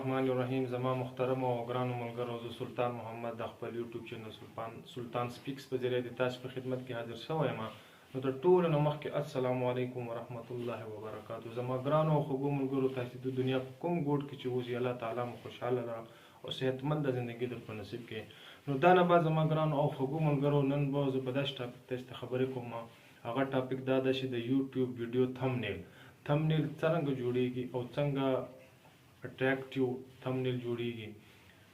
الرحمن الرحیم. زما محترم او ګرانو ملګرو، زه سلطان محمد د خپل یوټیوب چینل سلطان سپیکس په ذریعه د تاسو په خدمت کې حاضر شوی یم. نو د ټولو نه مخکې السلام علیکم ورحمت الله وبرکاتو. زما ګرانو او خوږو ملګرو، تاسو د دنیا په کوم ګوټ کې چې اوسئ، الله تعالی مو خوشحاله او صحتمند ژوندګي در په نصیب کړي. نو دا نه بعد زما ګرانو او خوږو ملګرو، نن به زه په داسې ټاپک تاسو ته خبرې کوم. هغه ټاپک دا ده چې د یوټیوب ویډیو تھمبنیل څنګه جوړیږي او څنګه اټریکټیو تھمبنیل جوړیږي.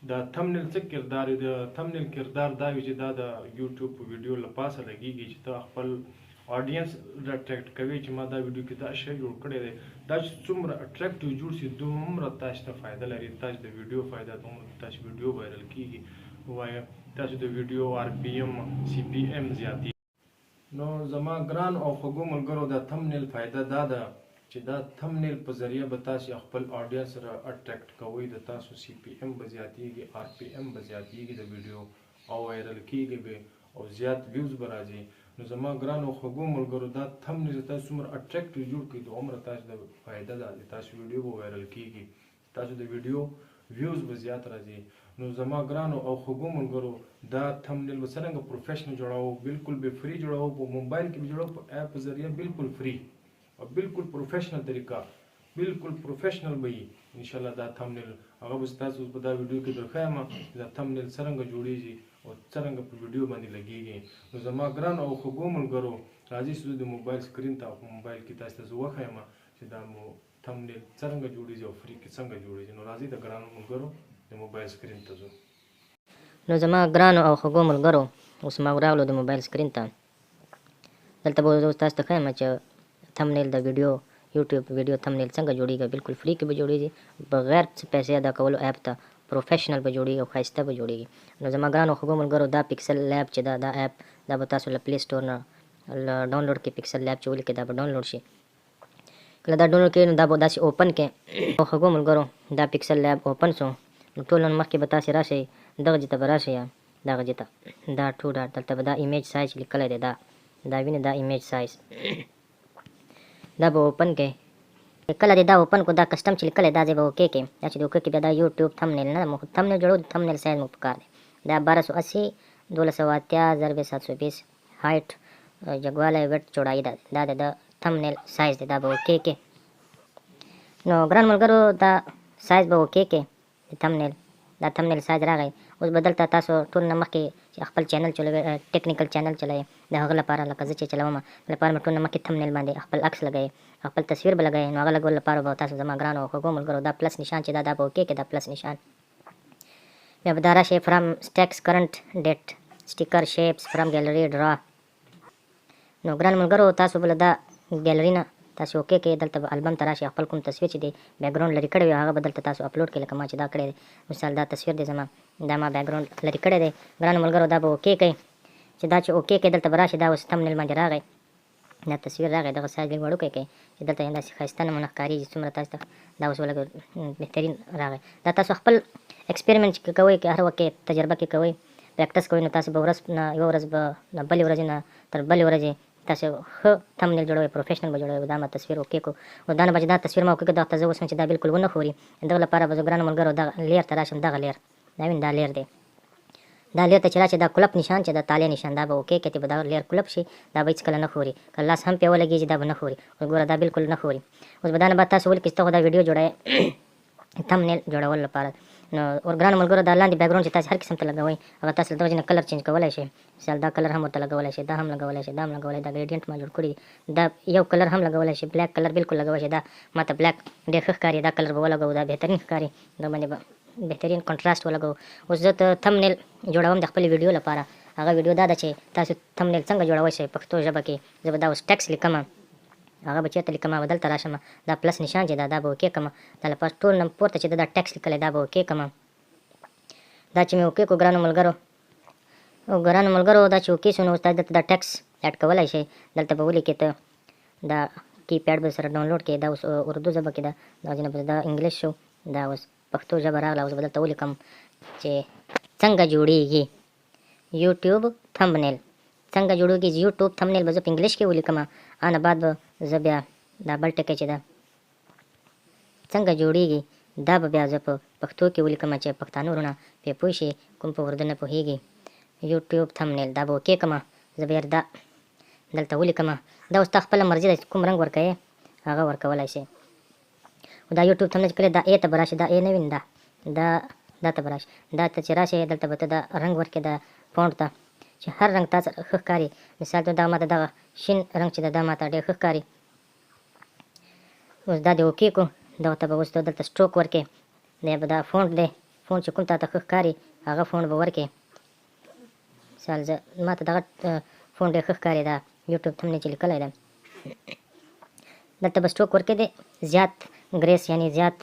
دا تھمبنیل څه کردار دی؟ د تھمبنیل کردار دا وي چې دا د یوټیوب په ویډیو لپاسه لګیږي چې ته خپل اډینس اټریکټ کوي چې ما دا ویډیو کې دا شی جوړ کړی دی. دا چې څومره اټریکټیو جوړ شي دومره تاسو ته فایده لري. تاسو د ویډیو فایده دومره تاسو ویډیو وایرل کیږي، وایي تاسو د ویډیو RPM CPM زیاتي. نو زما ګران او خوږو ملګرو، د تھمبنیل فایده دا ده چې دا تھمبنیل په ذریعه به تاسو خپل اډینس سره اټریکټ کوئ. د تاسو CPM به زیاتیږي، RPM به زیاتیږي د ویډیو او وایرل کیږي به او زیات ویوز به راځي. نو زما ګران او خوږو ملګرو، دا تھمبنیل تاسو څومره اټریکټیو جوړ کړئ د عمره تاسو د فایده ده چې تاسو ویډیو به وایرل کیږي، تاسو د ویډیو ویوز به زیات راځي. نو زما ګرانو او خوږو ملګرو، دا تھمبنیل به څرنګه پروفیشنل جوړاو، بالکل به فری جوړاو، په موبایل کې به جوړاو، په اپ ذریعه بالکل فری او بالکل پروفیشنل طریقه، بالکل پروفیشنل به وي ان شاء الله. دا تھمبنیل هغه به تاسو په دا ویډیو کې درخوایم چې دا تھمبنیل څرنګه جوړیږي او څرنګه په ویډیو باندې لګیږي. نو زما ګران او خوږو ملګرو، راځئ چې د موبایل سکرین ته په موبایل کې تاسو ته وښایم چې دا تھمبنیل څرنګه جوړیږي او فری کې څنګه جوړیږي. نو راځئ د ګرانو ملګرو د موبایل سکرین ته ځو. نو زما ګرانو او خوږو ملګرو، اوس ما راغلو د موبایل سکرین ته. دلته به زه تاسو ته ښیم چې تھمبنیل د یوټیوب ویډیو تھمبنیل څنګه جوړیږي. بالکل فری کې به جوړیږي، بغیر څه پیسې ادا کولو اپ ته پروفیشنل به جوړیږي او ښایسته به جوړیږي. نو زما ګرانو خوږو ملګرو، دا پکسل لیب چې دا اپ دا به تاسو له پلی سټور نه ډاونلوډ کړئ. پکسل لیب چې ولیکئ دا به ډاونلوډ شي. کله دا ډاونلوډ کړئ نو دا به داسې اوپن کړئ. او خوږو ملګرو، دا پکسل لیب اوپن شو. نو ټول مخکې به تاسې راشئ، دغه ځای ته به راشئ، دغه ځای ته دا ټو ډاټ، دلته به دا ایمیج سایز لیکلی دی، دا وینئ دا ایمیج سایز، دا به اوپن کړئ. کله دې دا اوپن کو، دا کسټم چې لیکلی دا ځای به اوکې کړئ. دا چې د اوکې کې بیا دا یوټیوب تھمبنیل نه ده، تھمبنیل جوړو، تھمبنیل سایز مو پکار دی. دا 1280 1280 × 720 هایټ جګوالی ویډ چوړایي دا د تھمبنیل سایز دی. دا به اوکې کړئ. نو ګران ملګرو، دا سایز به اوکې کړئ د تھمبنیل. دا تھمبنیل سایز راغی. اوس به دلته تاسو ټول نه مخکې چې خپل چینل چلوئ، ټیکنیکل چینل چلوئ، د هغه لپاره لکه زه چې چلوم لپاره مې ټول نه مخکې تھمبنیل باندې خپل عکس لګوئ، خپل تصویر به لګوئ. نو هغه لګولو لپاره به تاسو زما ګرانو او خوږو ملګرو دا پلس نشان چې دا به اوکې کړئ، دا پلس نشان. بیا به دا راشئ فرام سټیکس کرنټ ډیټ سټیکر شیپس فرام ګیلري ډرا. نو ګران ملګرو، تاسو به له دا ګیلري نه تاسو اوکې کړئ. دلته به البم ته راشئ، خپل کوم تصویر چې دی بیکګراوند لرې کړی وي هغه به دلته تاسو اپلوډ کړئ. لکه ما چې دا کړی دی، مثال دا تصویر دی زما، دا ما بیکګراوند لرې کړی دی. ګرانو ملګرو، دا به اوکې کړئ. چې دا چې اوکې کړئ، دلته به راشئ، دا اوس تھمبنیل باندې راغی، دا تصویر راغی. دغه سایز لږ وړوکی کړئ چې دلته داسې ښایسته نمونه ښکارېږي څومره تاسو ته. دا اوس ولږ بهترین راغی. دا تاسو خپل ایکسپریمنټ چې کوئ، هر وخت کې تجربه کې کوئ، پریکټس کوئ، نو تاسو به ورځ نه یوه ورځ به نه بلې ورځې نه تر بلې ورځې تاسو ښه تھمبنیل جوړوئ، پروفیشنل به جوړوئ. دا ما تصویر اوکې کړو. او دا نه به چې دا تصویر ما اوکې کړو، دغه ته زه اوس چې دا بالکل ونه خوري، دغه لپاره به زه ګرانو ملګرو دغه لیر ته راشم. دغه لیر دا وینئ، دا لیر دی. دا لیر ته چې راشي، دا کلپ نشان چې دا تالی نشان، دا به اوکې کړئ، به دا لیر کلپ شي، دا به هېڅکله نه خوري. که لاس هم پرې ولګېږي دا به نه خوري. اوس ګوره دا بالکل نه خوري. اوس به دا نه بعد تاسو ولیکئ چې ته خو دا ویډیو جوړوئ تھمبنیل جوړولو لپاره. نو ګرانو ملګرو، دا لاندې بیکګراوند چې تاسو هر قسم ته لګوئ، هغه تاسو له دغه ځای نه کلر چینج کولی شئ. مثال دا کلر هم ورته لګولی شئ، دا هم لګولی شئ، دا هم لګولی. دا ګریډینټ ما جوړ کړي، دا یو کلر هم لګولی شئ، بلیک کلر بالکل لګولی شئ. دا ما ته بلیک ډېر ښه ښکاري، دا کلر به ولګوو، دا بهترین ښکاري، دا باندې به بهترین کنټراسټ ولګوو. اوس زه تھمبنیل جوړوم د خپلې ویډیو لپاره. هغه ویډیو دا ده چې تاسو تھمبنیل څنګه جوړولی شئ پښتو ژبه کې. زه به دا اوس ټیکس لیکم، هغه به چېرته لیکم، به دلته راشم، دا پلس نشان چې دا به اوکې کړم. دا لپاره ټول نه پورته چې دا ټیکس لیکلی دا به اوکې کړم. دا چې مې اوکې کړو ګرانو ملګرو، او ګرانو ملګرو دا چې اوکې شو، نو اوس تاسو دلته دا ټیکس ایډ کولی شئ. دلته به ولیکئ ته دا کی پیډ به سره ډاونلوډ کړئ. دا اوس اردو ژبه کې ده، دغه ځای نه به دا انګلیش شو، دا اوس پښتو ژبه راغله. اوس به دلته ولیکم چې څنګه جوړیږي یوټیوب تھمبنیل، څنګه جوړیږي یوټیوب تھمبنیل به زه په انګلیش کې ولیکم. نه بعد به زه بیا دا بل ټکی چې ده څنګه جوړیږي دا به بیا زه په پښتو کې ولیکم چې پښتانه ورونه پې پوه شي، کوم په اردو نه پوهېږي. یوټیوب تمنیل دا به اوکې کړمه، زه بیا دا دلته ولیکمه. دا اوس تا خپله مرضي ده چې کوم رنګ ورکوې هغه ورکولی شي. دا یوټیوب تمنیل چې کله دا ای ته به راشي، دا ای نه ویني، دا ته به راشي. دا ته چې راشي دلته به ته دا رنګ ورکړې د فونټ ته چې هر رنګ تا سره ښه ښکاري. مثال ته دا ماته دغه شین رنګ چې دا ماته ډېر ښه ښکاري. اوس دا دې اوکې کړو. دغه ته به اوس دلته سټروک ورکړې. دا به دا فونټ دی، فونټ چې کوم تا ته ښه ښکاري هغه فونټ به ورکړې. مثال ماته دغه فونټ ډېر ښه ښکاري، دا یوټیوب تمنیل چې لیکلی ده. دلته به سټروک ورکړې دی زیات ګریس، یعنې زیات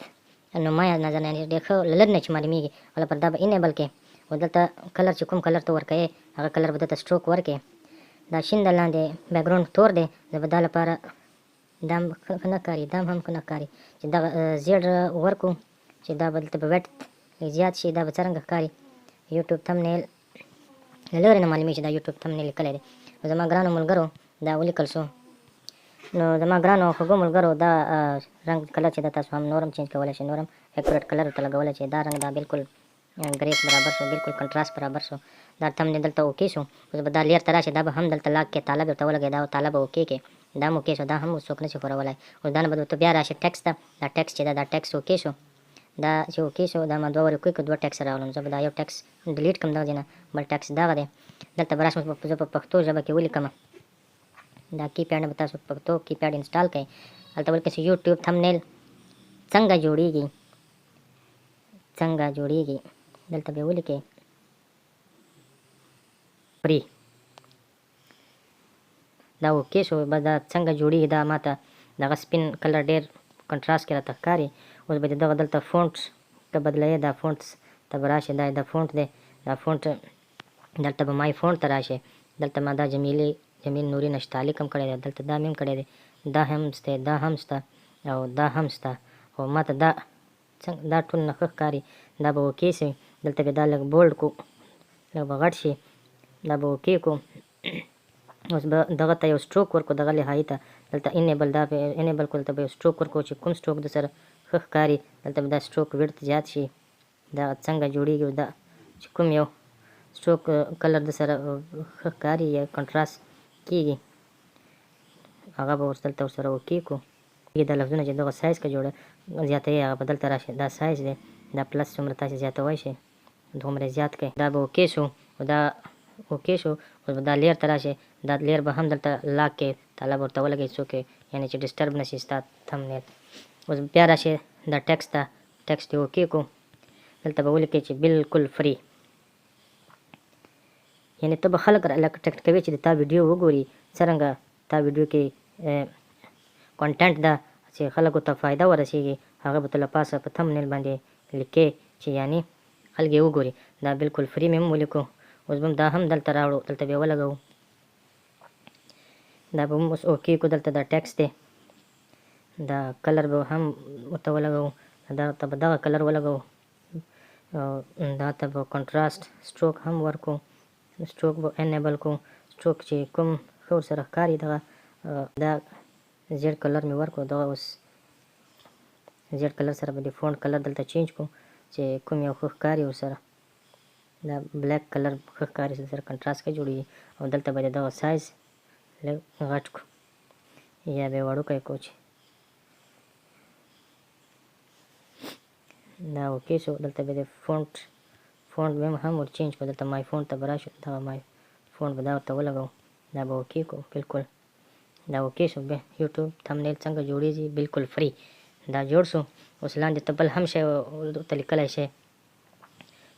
نمایه نظر، یعنې ډېر ښه له لرې نه چې معلومېږي. ولا پر دا به انیبل کې. او دلته کلر چې کوم کلر ته ورکوې هغه کلر به دلته سټروک ورکړې. دا شین د لاندې بیکګراونډ تور دی، زه به دا لپاره دا هم ښه نه ښکاري، دا هم ښه نه ښکاري. چې دغه زیړ ورکړو چې دا به دلته به ویټ زیات شي، دا به څرنګه ښکاري. یوټیوب تمنیل له لرې نه معلومېږي چې دا یوټیوب تمنیل لیکلی دی. نو زما ګرانو ملګرو دا ولیکل شو. نو زما ګرانو خوږو ملګرو دا رنګ کلر چې دا تاسو هم نورم چینج کولی شئ، نورم اکورېټ کلر ورته لګولی شئ. دا رنګ دا بالکل ګریس برابر شو، بالکل کنټراست برابر شو. دا تمنیل دلته اوکې شو. اوس به دا لیر ته راشي، دا به هم دلته لاک کې تاله درته ولګوي، دا تاله به اوکې کې. دا هم اوکې شو، دا هم څوک نه شي ښورولی. اوس دا نه به ورته بیا راشي ټیکس ته. دا ټیکس چې دا ټیکس اوکې شو. دا چې اوکې شو دا ما دوه ورې کوی که دوه ټیکس راولم. زه به دا یو ټیکس ډیلیټ کړم دغه ځای نه، بل ټیکس دغه دی. دلته به راشم زه په پښتو ژبه کې ولیکم. دا کیپیډ نه به تاسو پښتو کیپیډ انسټال کړئ. هلته ولیکئ چې یوټیوب تمنیل څنګه جوړېږي، څنګه جوړېږي. دلته به ولیکئ فری. دا اوکې شو. بس دا څنګه جوړېږي دا ماته دغه سپین کلر ډېر کنټراست کې راته ښکاري. اوس به دغه دلته فونټ ته بدلوي، دا فونټس ته به راشي. دا فونټ دی، دا فونټ دلته به مای فونټ ته راشي. دلته ما دا جمیل نوري نشتالیک هم کړی دی، دلته دا مې هم کړی دی. دا هم شته، دا هم شته او دا هم شته. خو ماته دا څنګه دا ټول نه ښه ښکاري. دا به اوکې شي. دلته به دا لږ بولډ کړو، لږ به غټ شي. دا به اوکې کړو. اوس به دغه ته یو سټروک ورکړو، دغه لحاظي ته دلته انیبل، دا به انیبل کړو. دلته به یو سټروک ورکړو چې کوم سټروک د سره ښه ښکاري. دلته به دا سټروک ویډت زیات شي. دا څنګه جوړېږي، دا چې کوم یو سټروک کلر د سره ښه ښکاري یا کنټراست کېږي هغه به اوس دلته ورسره اوکې کړو. دا لفظونه چې دغه سایز که جوړه زیاتوي هغه به دلته راشي. دا سایز دی، دا پلس څومره تاسې زیاتوی شئ دومره زیات کړئ. دا به اوکې شو. دا اوکې شو. اوس به دا لیر ته راشي. دا لیر به هم دلته لاک کې تاله به ورته ولګوئ څوک یعنې چې ډسټرب نه شي ستا تمنیل. اوس بیا راشي دا ټیکس ته، ټیکس دې اوکې کړو. دلته به ولیکئ چې بالکل فری. یعنې ته به خلک لکه ټیکټ کوي چې د تا ویډیو وګوري، څرنګه تا ویډیو کې کانټینټ ده چې خلکو ته فایده ورسېږي هغه به ته له پاسه په تمنیل باندې لیکې چې یعنې خلک یې وګوري. دا بالکل فری مې هم ولیکو. اوس به دا هم دلته راوړو، دلته به یې ولګوو. دا به هم اوس اوکې کړو. دلته دا ټیکس دی، دا کلر به هم ورته ولګوو. دا ته به دغه کلر ولګوو. دا ته به کنټراست سټروک هم ورکړو. سټروک به انیبل کړو. سټروک چې کوم ښه ورسره ښکاري دغه دا زیړ کلر مې ورکړو. دغه اوس زیړ کلر سره به د فونټ کلر دلته چینج کړو چې کوم یو ښه ښکاري ورسره. دا بلیک کلر ښه ښکاري سره کنټراست ښه جوړېږي. او دلته به د دغه سایز لږ غټ کړو یا به یې وړوکی کړو چې دا اوکې شو. دلته به د فونټ به هم ور چینج کړو. دلته مای فونټ ته به راشو، دغه مای فونټ به دا ورته ولګوو. دا به اوکې کړو. بالکل دا اوکې شو. بیا یوټیوب تمنیل څنګه جوړېږي بالکل فری. دا جوړ شو. اوس لاندې ته بل هم شی ورته لیکلی شی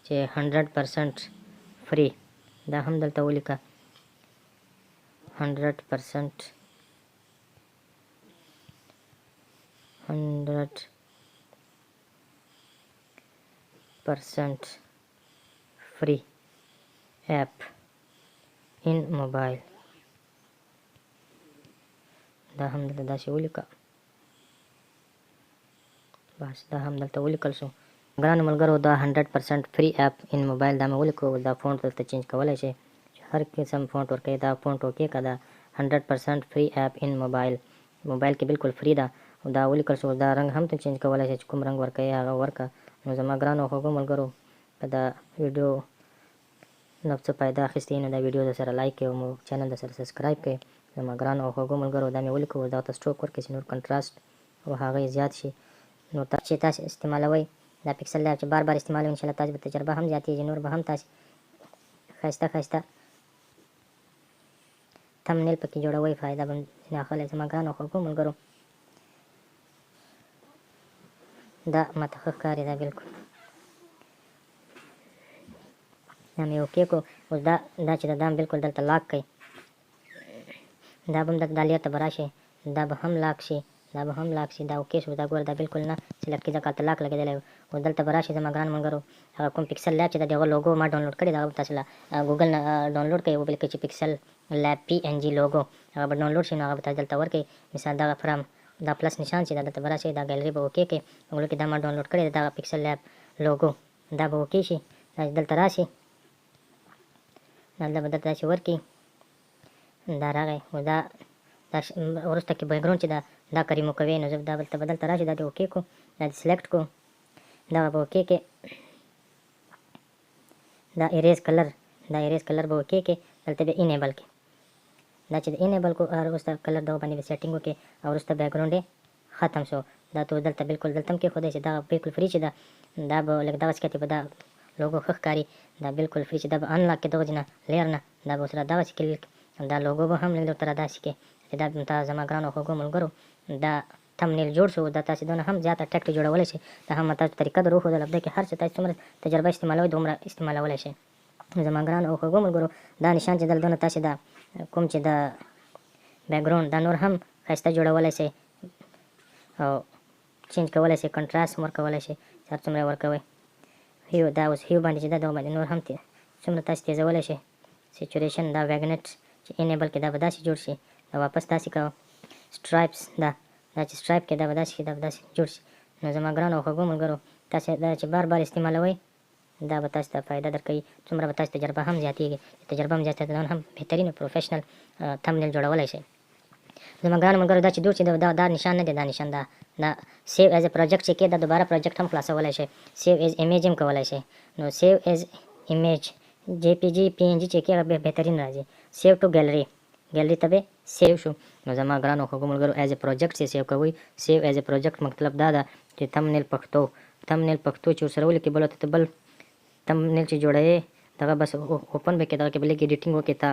چې 100% فری. دا هم دلته ولیکه 100% free app in mobile. دا هم دلته داسې ولیکه. بس دا هم دلته ولیکل شو. ګرانو ملګرو دا 100% free app in mobile دا مې ولیکو. دا فونټ دلته چینج کولی شئ چې هر قسم فونټ ورکوي. دا فونټ اوکې که دا 100% free app in mobile موبایل کې بالکل فری ده. دا ولیکل شو. دا رنګ هم ته چینج کولی شئ چې کوم رنګ ورکوي هغه ورکه. نو زما ګرانو خوږو ملګرو که دا ویډیو نه څه فایده اخیستې نو دا ویډیو درسره لایک کړئ او مو چینل درسره سبسکرایب کړئ. زما ګرانو او خوږو ملګرو دا مې ولیکو اوس دغه ته سټروک ورکړئ چې نور کنټراسټ او هغه یې زیات شي. نو چې تاسو استعمالوئ دا پکسل لیب چې بار بار استعمالوئ انشاءالله تاسو به تجربه هم زیاتېږي، نور به هم تاسې ښایسته ښایسته تمنیل پکې جوړوئ، فایده به ځینې اخلئ. زما ګرانو خوږو ملګرو دا ماته ښه ښکاري، دا بلکل دا مې اوکې کړو. اوس دا چې دا هم بلکل دلته لاک کړئ، دا به هم دا لیر ته به راشئ، دا به هم لاک شي، دا به هم لاک شي، دا اوکې شو. دا ګوره دا بلکل نه سلیکټ کېږي ځکه هلته لاک لګېدلی و. اوس دلته به راشئ زما ګران ملګرو، هغه کوم پکسل لیب چې د هغه لوګو ما ډاونلوډ کړې ده هغه به تاسو له ګوګل نه ډاونلوډ کړئ، وبه لیکئ چې پکسل لیب PNG لوګو، هغه به ډاونلوډ شي. نو هغه به تاسو دلته ورکړئ، مثال دغه فرام دا پلس نشان چې دا دلته به راشئ، دا ګیلري به اوکې کړئ، وګورئ کې دا ما ډاونلوډ کړی دی دغه پکسل لیب لوګو، دا به اوکې شي. دا دلته راشئ، دا به دلته داسې ورکړي، دا راغی. او دا وروسته کې بیکګراونډ چې دا که ریمو کوئ نو زه دا بلته به دلته راشي، دا دې اوکې کړو، دا دې سلیکټ کړو، دا به اوکې کړئ. دا اریز کلر به اوکې کړئ، دلته به انیبل کړئ. دا چې د انیبل کړو وروسته کلر دغه باندې به سیټینګ وکړئ او وروسته بیکګراونډ یې ختم شو. دا تو دلته بلکل دلته هم کېښودی چې دا بلکل فری چې دا به لږ دغسې کتې به دا لوګو ښه ښکاري، دا بلکل فری چې دا به انلاک کړي دغه ځای نه لیر نه، دا به ورسره دغسې کلیک دا لوګو به هم لږ درته داسې کړي چې دا زما ګرانو خوږو ملګرو دا تمنیل جوړ شو. دا تاسې دونه هم زیاته ټیکټ جوړولی شئ، دا هم تاسو طریقه در وښودله، په دې کې هر څه تاسو څومره تجربه استعمالوئ دومره استعمالولی شئ. زما ګرانو او خوږو ملګرو دا نشان چې دلته تاسې دا کوم چې د بیکګراونډ دا نور هم ښایسته جوړولی شئ او چینج کولی شئ، کنټراسټ هم ورکولی شئ چې هر څومره یې ورکوئ. هیو دا اوس هیو باندې چې دا دغه باندې نور هم څومره تاسې تیزولی شئ. سیچوریشن دا ویګنټ چې انیبل کړي دا به داسې جوړ شي، دا واپس داسې کوه. سټرایپس دا چې سټرایپ کې دا به داسې دا به داسې جوړ شي. نو زما ګرانو او خوږو ملګرو تاسې دا چې بار بار استعمالوئ دا به تاسو ته فایده درکوي، څومره به تاسو تجربه هم زیاتېږي، تجربه هم زیاتېږي نو هم بهترین پروفیشنل تمنیل جوړولی شئ. زما ګرانو ملګرو دا چې جوړ شي دا نشان نه دی، دا نشان دا سیو ایز ا پروجیکټ چې کې دا دوباره پروجیکټ هم خلاصولی شئ، سیو ایز ایمیج هم کولی شئ. نو سیو ایز ایمیج JPG PNG چې کې هغه بهترین راځي. سیو ټو ګیلري ته به سیو شو. نو زما ګرانو خوږو ملګرو ایز ا پروجیکټ چې سیو کوئ، سیو ایز ا پروجیکټ مطلب دا ده چې تمنیل پښتو چې ورسره ولیکئ، بل ته بل تمنیل چې جوړوې دغه بس اوپن به کړې، دغه کې به لږ ایډیټینګ وکړې تا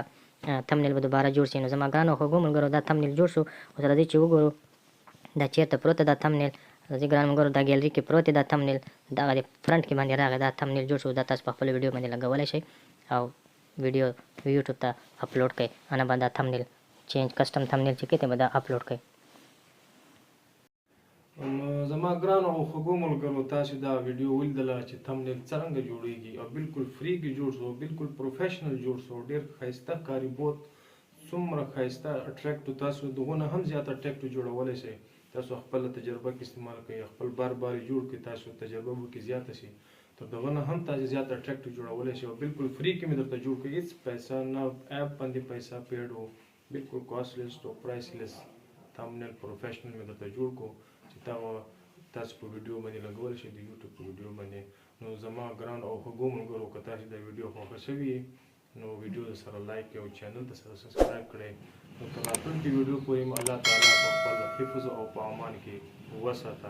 تمنیل به دوباره جوړ شي. نو زما ګرانو خوږو ملګرو دا تمنیل جوړ شو. اوس راځئ چې وګورو دا چېرته پروت ده دا تمنیل. راځئ ګرانو ملګرو دا ګیلري کې پروت دی دا تمنیل، دغه د فرنټ کې باندې راغی دا تمنیل جوړ شو. دا تاسو په خپل ویډیو باندې لګولی شئ او ویډیو یوټیوب ته اپلوډ کړئ، انا به دا تمنیل چینج کسټم تمنیل چې کې به دا اپلوډ کړئ. زما ګرانو او خوږو ملګرو تاسو دا ویډیو ولیدله چې تمنیل څرنګه جوړیږي او بالکل فری کې جوړ شو، بالکل پروفیشنل جوړ شو، ډېر ښایسته ښکاري، بہت څومره ښایسته اټریکټ تاسو دغونه هم زیات اټریکټ جوړولی شئ. تاسو خپله تجربه کې استعمال کړئ، خپل بار بار جوړ کړئ، تاسو تجربه به کې زیاته شي، تر دغه نه هم تاسو زیات اټریکټ جوړولی شئ او بالکل فری کې مې درته جوړ کړئ، هېڅ پیسه نه ایپ باندې پیسه پیډ و، بالکل کاسټلیس او پرایسلیس تمنیل پروفیشنل مې درته جوړ کړو چې تاسو په ویډیو باندې لګولی شئ د یوټیوب په ویډیو باندې. نو زما ګران او خوږو ملګرو که تاسو دا ویډیو خوښه شوي نو ویډیو سره لایک کړئ او چینل ته سره سبسکرایب کړئ. نو تر راتلونکي ویډیو پورې الله تعالی په خپل حفظ او په امان کې وساته.